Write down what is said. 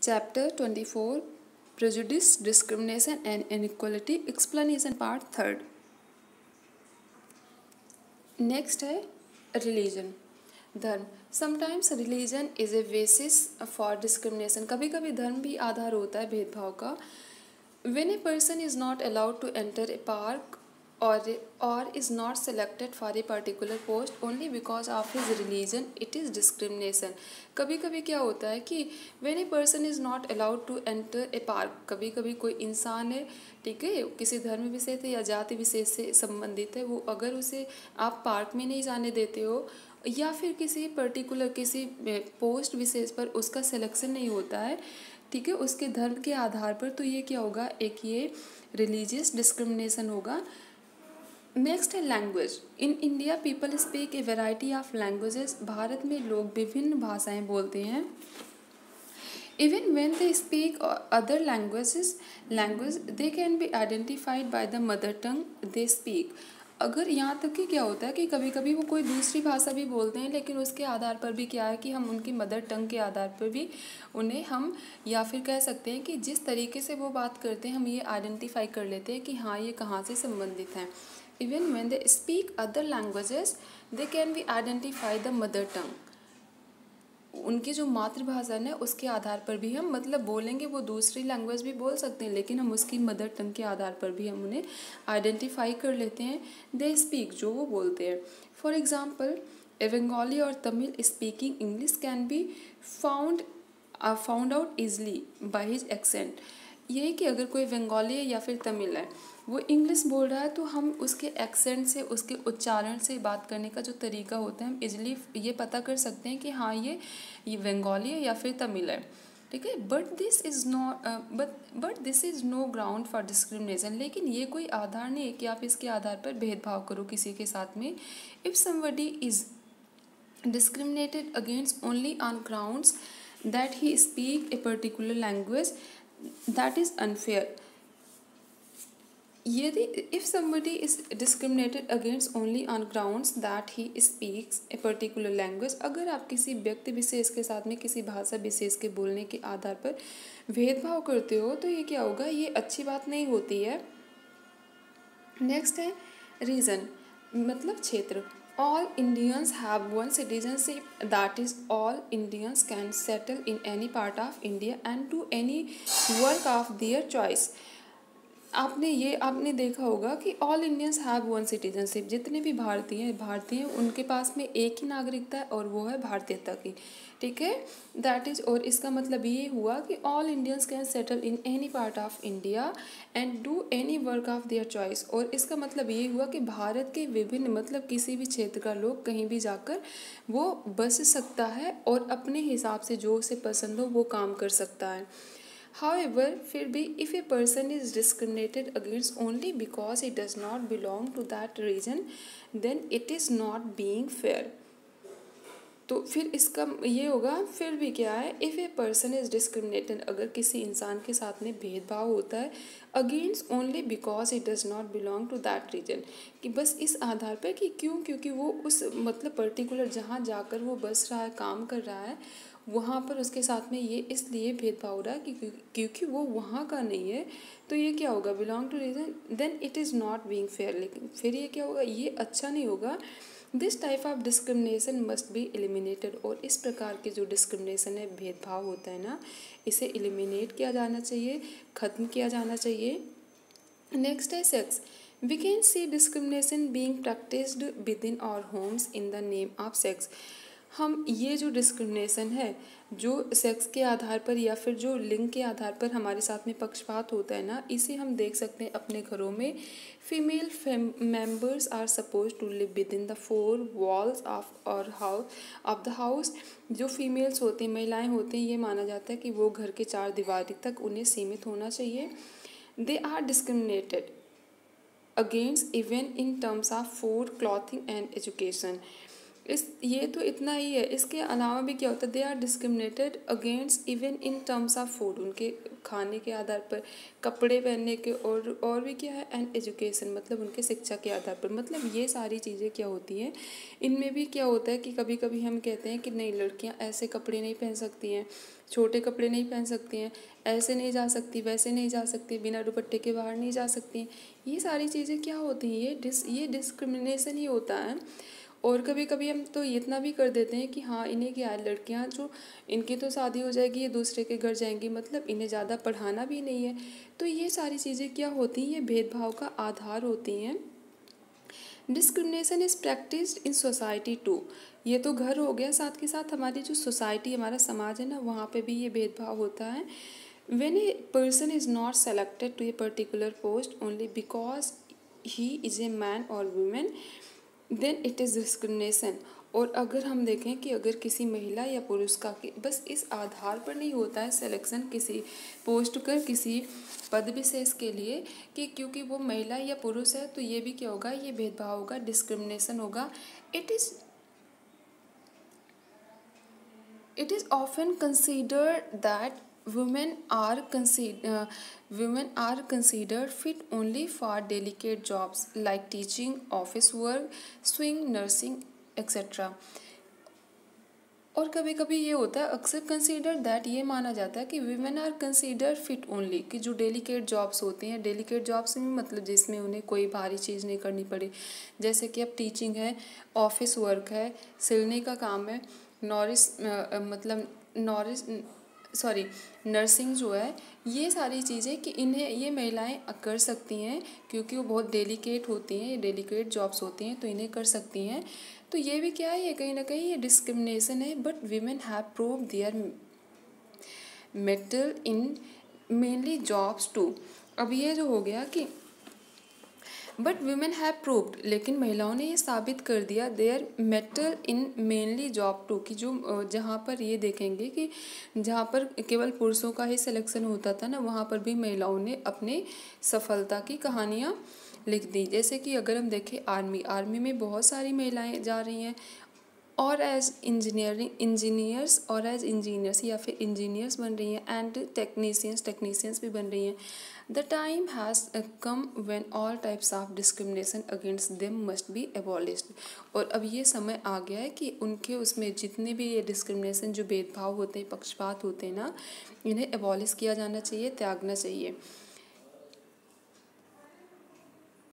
Chapter 24 Prejudice, Discrimination and Inequality Explanation Part 3rd. Next है religion. धर्म. Sometimes religion is a basis for discrimination. कभी कभी धर्म भी आधार होता है भेदभाव का. When a person is not allowed to enter a park or is not selected for a particular post only because of his religion, it is discrimination. कभी कभी क्या होता है कि when a person is not allowed to enter a park, कभी कभी कोई इंसान है, ठीक है, किसी धर्म विशेष या जाति विशेष से संबंधित है, वो अगर उसे आप पार्क में नहीं जाने देते हो या फिर किसी पर्टिकुलर किसी पोस्ट विशेष पर उसका सिलेक्शन नहीं होता है, ठीक है, उसके धर्म के आधार पर, तो ये क्या होगा, एक ये रिलीजियस डिस्क्रिमिनेशन होगा. नेक्स्ट है language. In India people speak a variety of languages. Bharat में लोग विभिन्न भाषाएं बोलते हैं. Even when they speak other language they can be identified by the mother tongue they speak. अगर यहाँ तक कि क्या होता है कि कभी कभी वो कोई दूसरी भाषा भी बोलते हैं, लेकिन उसके आधार पर भी क्या है कि हम उनकी मदर टंग के आधार पर भी उन्हें हम या फिर कह सकते हैं कि जिस तरीके से वो बात करते हैं हम ये आइडेंटिफाई कर लेते हैं कि हाँ ये कहाँ से संबंधित हैं. Even when they speak other languages they can be identify the mother tongue. उनकी जो मातृभाषा है उसके आधार पर भी हम मतलब बोलेंगे, वो दूसरी लैंग्वेज भी बोल सकते हैं लेकिन हम उसकी मदर टंग के आधार पर भी हम उन्हें आइडेंटिफाई कर लेते हैं. दे स्पीक, जो वो बोलते हैं. फॉर एग्जांपल ए बंगाली और Tamil speaking English can be found out easily by his accent. ये कि अगर कोई बंगाली है या फिर तमिल है, वो इंग्लिश बोल रहा है तो हम उसके एक्सेंट से, उसके उच्चारण से, बात करने का जो तरीका होता है हम इजीली ये पता कर सकते हैं कि हाँ ये बंगाली है या फिर तमिल है, ठीक है. But this is no ground for discrimination. लेकिन ये कोई आधार नहीं है कि आप इसके आधार पर भेदभाव करो किसी के साथ में. If somebody is discriminated against only on grounds that he speak a particular language, that is unfair. यदि if somebody is discriminated against only on grounds that he speaks a particular language, अगर आप किसी व्यक्ति विशेष के साथ में किसी भाषा विशेष के बोलने के आधार पर भेदभाव करते हो तो ये क्या होगा, ये अच्छी बात नहीं होती है. नेक्स्ट है रीजन, मतलब क्षेत्र. All Indians have one citizenship, that is all Indians can settle in any part of India and do any work of their choice. आपने देखा होगा कि all Indians have one citizenship. जितने भी भारतीय हैं उनके पास में एक ही नागरिकता है और वो है भारतीयता की, ठीक है. दैट इज, और इसका मतलब ये हुआ कि all Indians can settle in any part of India and do any work of their choice. और इसका मतलब ये हुआ कि भारत के विभिन्न मतलब किसी भी क्षेत्र का लोग कहीं भी जाकर वो बस सकता है और अपने हिसाब से जो उसे पसंद हो वो काम कर सकता है. However, फिर भी if a person is discriminated against only because he does not belong to that region, then it is not being fair. तो फिर इसका ये होगा, फिर भी क्या है, if a person is discriminated, अगर किसी इंसान के साथ में भेदभाव होता है against only because it does not belong to that region, कि बस इस आधार पर कि क्योंकि वो उस मतलब पर्टिकुलर जहाँ जाकर वो बस रहा है, काम कर रहा है, वहाँ पर उसके साथ में ये इसलिए भेदभाव हो रहा है क्योंकि वो वहाँ का नहीं है, तो ये क्या होगा, belong to region, then it is not being fair. लेकिन फिर ये क्या होगा, ये अच्छा नहीं होगा. This type of discrimination must be eliminated. और इस प्रकार के जो डिस्क्रिमिनेशन है, भेदभाव होता है ना, इसे एलिमिनेट किया जाना चाहिए, ख़त्म किया जाना चाहिए. नेक्स्ट है sex. We can see discrimination being practised within our homes in the name of sex. हम ये जो डिस्क्रिमिनेशन है, जो सेक्स के आधार पर या फिर जो लिंग के आधार पर हमारे साथ में पक्षपात होता है ना, इसे हम देख सकते हैं अपने घरों में. Female members are suppose to live within the four walls of the house. जो फीमेल्स होती हैं, महिलाएं होती हैं, ये माना जाता है कि वो घर के चार दीवारी तक उन्हें सीमित होना चाहिए. They are discriminated against even in terms of food, clothing and education. ये तो इतना ही है. इसके अलावा भी क्या होता है, they are discriminated against even in terms of food. उनके खाने के आधार पर, कपड़े पहनने के, और भी क्या है, एंड एजुकेशन मतलब उनके शिक्षा के आधार पर। मतलब ये सारी चीज़ें क्या होती हैं, इनमें भी क्या होता है कि कभी कभी हम कहते हैं कि नहीं, लड़कियां ऐसे कपड़े नहीं पहन सकती हैं, छोटे कपड़े नहीं पहन सकती हैं, ऐसे नहीं जा सकती, वैसे नहीं जा सकती, बिना दुपट्टे के बाहर नहीं जा सकती। ये सारी चीज़ें क्या होती हैं, ये डिस्क्रिमिनेशन ही होता है। और कभी कभी हम तो इतना भी कर देते हैं कि हाँ, इन्हें क्या है, लड़कियां जो, इनकी तो शादी हो जाएगी, ये दूसरे के घर जाएंगी, मतलब इन्हें ज़्यादा पढ़ाना भी नहीं है। तो ये सारी चीज़ें क्या होती हैं, ये भेदभाव का आधार होती हैं। Discrimination is practised in society too. ये तो घर हो गया, साथ के साथ हमारी जो सोसाइटी, हमारा समाज है ना, वहाँ पे भी ये भेदभाव होता है। When a person is not selected to a particular post only because he is a man or woman, then it is discrimination। और अगर हम देखें कि अगर किसी महिला या पुरुष का, कि बस इस आधार पर नहीं होता है सिलेक्शन किसी पोस्ट कर, किसी पद विशेष के लिए, कि क्योंकि वो महिला या पुरुष है, तो ये भी क्या होगा, ये भेदभाव होगा, डिस्क्रिमिनेशन होगा। It is often considered that women are considered fit only for delicate jobs like teaching, office work, sewing, nursing, etc. और कभी कभी ये होता है, अक्सर कंसीडर दैट, ये माना जाता है कि women are consider fit only, कि जो डेलिकेट जॉब्स होती हैं, डेलिकेट जॉब्स में मतलब जिसमें उन्हें कोई भारी चीज़ नहीं करनी पड़े, जैसे कि अब टीचिंग है, ऑफिस वर्क है, सिलने का काम है, नर्सिंग जो है, ये सारी चीज़ें कि इन्हें ये महिलाएं कर सकती हैं, क्योंकि वो बहुत डेलिकेट होती हैं, ये डेलिकेट जॉब्स होती हैं, तो इन्हें कर सकती हैं। तो ये भी क्या है, ये कहीं ना कहीं ये डिस्क्रिमिनेशन है। But women have prove their mettle in manly jobs too. अब ये जो हो गया कि बट वीमेन हैव प्रूव्ड, लेकिन महिलाओं ने ये साबित कर दिया, their mettle in manly job too, कि जो जहाँ पर ये देखेंगे कि जहाँ पर केवल पुरुषों का ही सिलेक्शन होता था ना, वहाँ पर भी महिलाओं ने अपने सफलता की कहानियाँ लिख दी। जैसे कि अगर हम देखें आर्मी में बहुत सारी महिलाएं जा रही हैं, और एज इंजीनियर्स और एज इंजीनियर्स, या फिर इंजीनियर्स बन रही हैं, एंड टेक्नीशियंस भी बन रही हैं। The time has come when all types of discrimination against them must be abolished. और अब ये समय आ गया है कि उनके उसमें जितने भी ये डिस्क्रिमिनेशन, जो भेदभाव होते हैं, पक्षपात होते हैं ना, इन्हें एबॉलिश किया जाना चाहिए, त्यागना चाहिए।